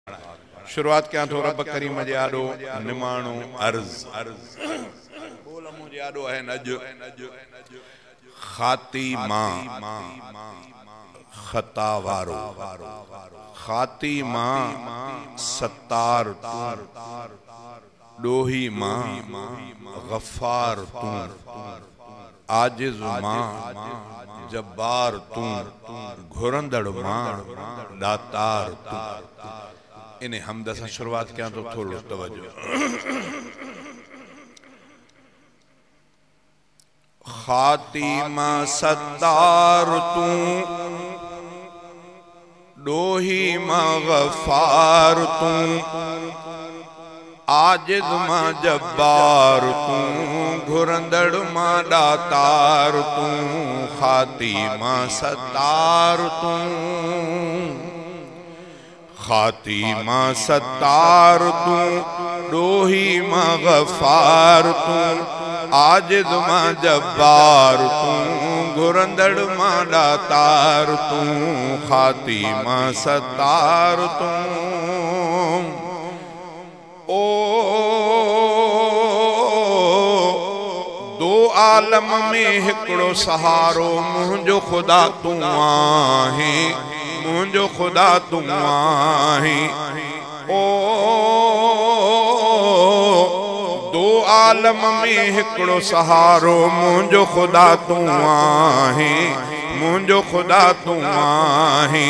शुरुआत क्या तो रब करीम जे आडो निमाणो अर्ज बोल मुझे आडो है नज खातिमा खता वारो खातिमा सत्तार डोही मां गफ्फार तू आजिज मां जब्बार तू घुरंदड़ मां दातार तू। इन्हें हमद से शुरुआत क्या तो थोड़ो तवज्जो। खातिमा सत्तार तू डोही मां गफ्फार तू आजिज मां जब्बार तू घुरंदड़ मां दातार तू। खातिमा सत्तार तू खातिमा सत्तार तू डोही मां गफ्फार तू आजिज मां जब्बार तू घुरंदड़ मां दातार तू। खातिमा सत्तार तू ओ दो आलम में हिकड़ो सहारो मुझो खुदा तू आहे मुझो खुदा तू आहे। ओ दो आलम में हिकड़ो सहारो मुझो खुदा तू आहे मुझो खुदा तू आहे।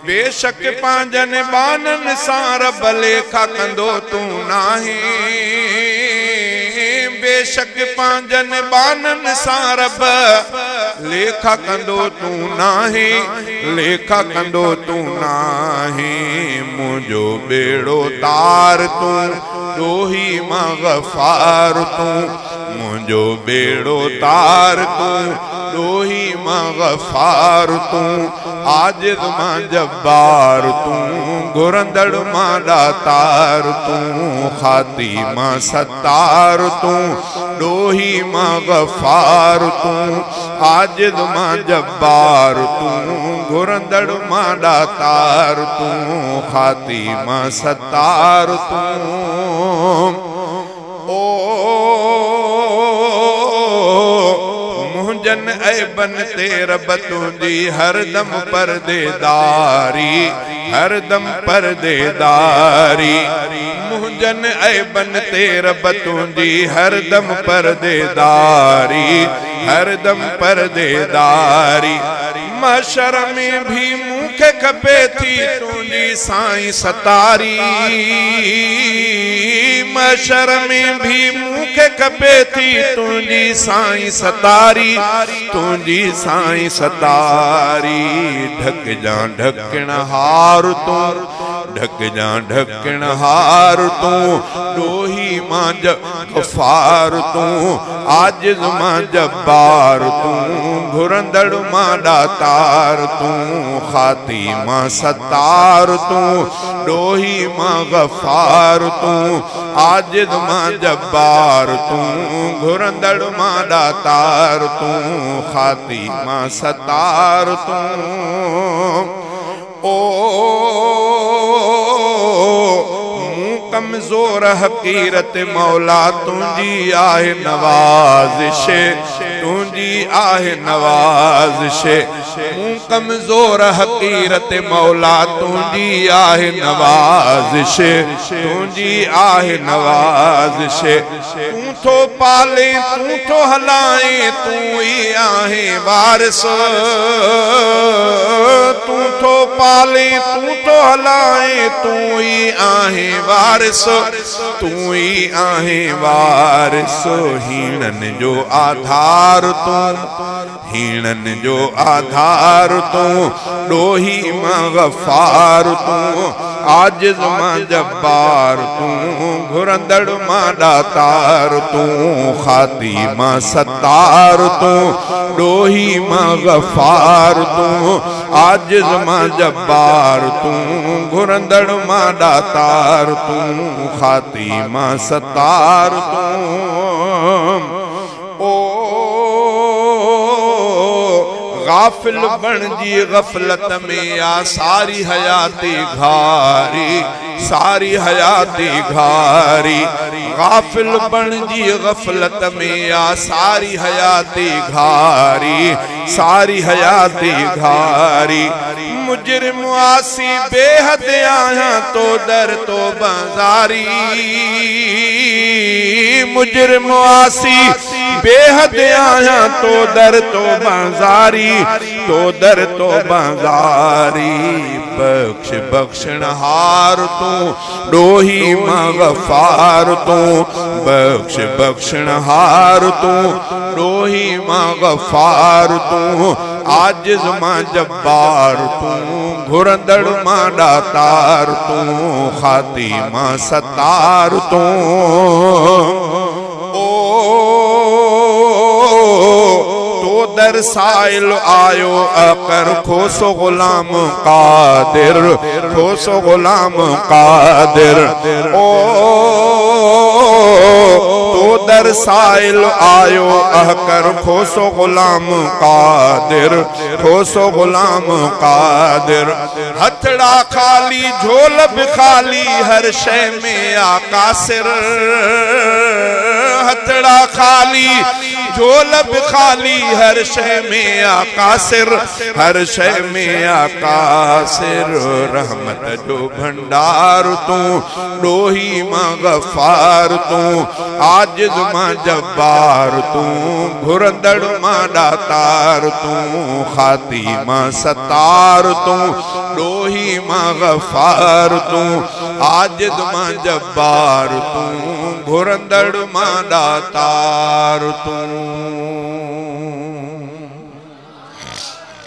बेशक पांजन बानन सां रब लेखा कंदो तू नाही बेशक पांजन बानन सां रब लेखा कंदो तू नाही लेखा कंदो तू नाही। मुझो बेड़ो तार तू डोही मां गफ्फार तू मुझो बेड़ो तार तू डोही मां गफ्फार तू आजिज मां जब्बार तू घुरंदड़ मां दातार तू। खातिमा सत्तार तू डोही मां गफ्फार तू आजिज मां जब्बार तू घुरंदड़ मां दातार तू। खातिमा सत्तार तू ओ मुंजन ऐबन ते रब तुंजी हरदम परदेदारी हरदम परदेदारी। मुंजन ऐबन ते रब तुंजी हरदम परदेदारी हरदम परदेदारी। मशर में भी मुखे खपे थी तुंजी साईं सतारी मशर में भी मुखे खपे थी तुंजी साईं सतारी तुंजी साईं सतारी। ढक जा ढकण हार तू ढक जा ढकण हार तू डोही मां गफ्फार तू आजिज मां जब्बार तू घुरंदड़ मां दातार तू। खातिमा सत्तार तू डोही मां गफ्फार तू आजिज मां जब्बार तू घुरंदड़ मां दातार तू। खातिमा सत्तार तू ओ कमजोर हकीरत मौला तुंजी आहे नवाज़िश तुंजी आहे नवाज़िश। कमजोर हकीरत मौला तुंजी आहे नवाज़िश तुंजी आहे नवाज़िश। तू थो पाले तू थो हलाए तू ही आहे वारिस तू थो पाले तू थो हलाए तू ही आहे वारिस तू ही आहे वारिस। हीणन जो आधार तू हीणन जो आधार तू डोही मां गफ्फार तू आजिज मां जब्बार तू घुरंदड़ मां दातार तू। खातिमा सत्तार तू डोही मां गफ्फार तू आजिज मां जब्बार तू घुरंदड़ मां दातार तू। खातिमा सत्तार तू ओ गाफिल बन जी गफलत में आ सारी हयाती घारी सारी हयाती घारी गाफिल बन जी गफलत में आ सारी हयाती घारी सारी हयाती घारी मुजरिम आसी बेहद आया तो दर तो बाजारी मुजरिम आसी बेहद आया तो दर तो बाजारी तो दर तो बाजारी बख्श बख्शण हार तू डोही मगफार तू बख्श बख्शण हार तू डोही मगफार तू आजिज मां जब्बार तू घुरंदड़ मां दातार तू खाती मां सतार तू दर साइल आयो अकर खोसो गुलाम कादिर खोसो गुलाम कादिर ओ तो दर साइल आयो अकर खोसो गुलाम कादिर खोसो गुलाम कादिर हथड़ा खाली झोल भी खाली हर शय में आकासिर हथड़ा खाली झोल भी खाली हर शय में आकासिर हर शय में आकासिर रहमत जो भंडार तू डोही मां गफार तू आजिज मां जब्बार तू घुरंदड़ मां दातार तू खाती मां सतार तू डोही मां गफार तू आजिज मां जब्बार तू घुरंदड़ मां दातार तू